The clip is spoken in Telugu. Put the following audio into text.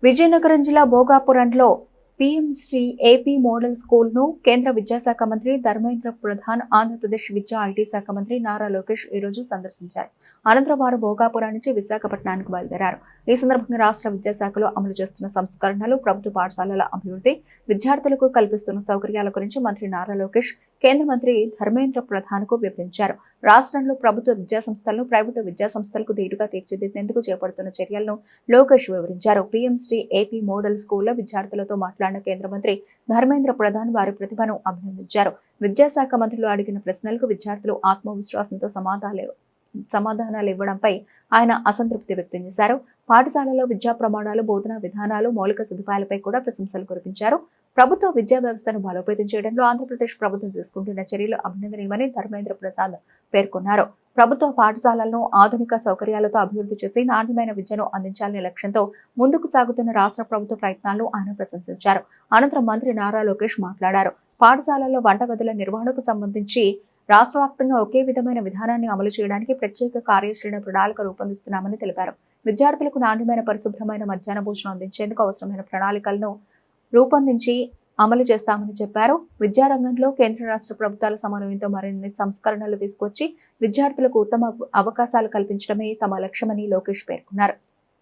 విజయనగరం జిల్లా భోగాపురంలో పీఎంశ్రీ ఏపీ మోడల్ స్కూల్ ను కేంద్ర విద్యాశాఖ మంత్రి ధర్మేంద్ర ప్రధాన్, ఆంధ్రప్రదేశ్ విద్యా ఐటీ శాఖ మంత్రి నారా లోకేష్ ఈ రోజు సందర్శించారు. అనంతరం వారు భోగాపురం నుంచి విశాఖపట్నానికి బయలుదేరారు. ఈ సందర్భంగా రాష్ట్ర విద్యాశాఖలో అమలు చేస్తున్న సంస్కరణలు, ప్రభుత్వ పాఠశాలల అభివృద్ధి, విద్యార్థులకు కల్పిస్తున్న సౌకర్యాల గురించి మంత్రి నారా లోకేష్ కేంద్ర మంత్రి ధర్మేంద్ర ప్రధాన్ కు వివరించారు. రాష్ట్రంలో ప్రభుత్వ విద్యాసంస్థలను ప్రైవేటు విద్యాసంస్థలకు ధీటుగా తీర్చిదిద్దేందుకు చేపడుతున్న చర్యలను లోకేష్ వివరించారు. పీఎంశ్రీ ఏపీ మోడల్ స్కూల్లో విద్యార్థులతో మాట్లాడిన కేంద్ర మంత్రి ధర్మేంద్ర ప్రధాన్ వారి ప్రతిభను అభినందించారు. విద్యాశాఖ మంత్రులు అడిగిన ప్రశ్నలకు విద్యార్థులు ఆత్మవిశ్వాసంతో సమాధానాలు ఇవ్వడంపై ఆయన అసంతృప్తి వ్యక్తం చేశారు. పాఠశాలలో విద్యా ప్రమాణాలు, బోధనా విధానాలు, మౌలిక సదుపాయాలపై కూడా ప్రశంసలు కురిపించారు. ప్రభుత్వ విద్యా వ్యవస్థను బలోపేతం చేయడంలో ఆంధ్రప్రదేశ్ ప్రభుత్వం తీసుకుంటున్న చర్యలు అభినందనీయమని ధర్మేంద్ర ప్రసాద్ పేర్కొన్నారు. ప్రభుత్వ పాఠశాలలను ఆధునిక సౌకర్యాలతో అభివృద్ధి చేసి నాణ్యమైన విద్యను అందించాలనే లక్ష్యంతో ముందుకు సాగుతున్న రాష్ట్ర ప్రభుత్వ ప్రయత్నాలను ఆయన ప్రశంసించారు. అనంతరం మంత్రి నారా లోకేష్ మాట్లాడారు. పాఠశాలల్లో వంటగదుల నిర్వహణకు సంబంధించి రాష్ట్ర వ్యాప్తంగా ఒకే విధమైన విధానాన్ని అమలు చేయడానికి ప్రత్యేక కార్యాచరణ ప్రణాళిక రూపొందిస్తున్నామని తెలిపారు. విద్యార్థులకు నాణ్యమైన, పరిశుభ్రమైన మధ్యాహ్న భోజనం అందించేందుకు అవసరమైన ప్రణాళికలను రూపొందించి అమలు చేస్తామని చెప్పారు. విద్యారంగంలో కేంద్ర రాష్ట్ర ప్రభుత్వాల సమన్వయంతో మరిన్ని సంస్కరణలు తీసుకొచ్చి విద్యార్థులకు ఉత్తమ అవకాశాలు కల్పించడమే తమ లక్ష్యమని లోకేష్ పేర్కొన్నారు.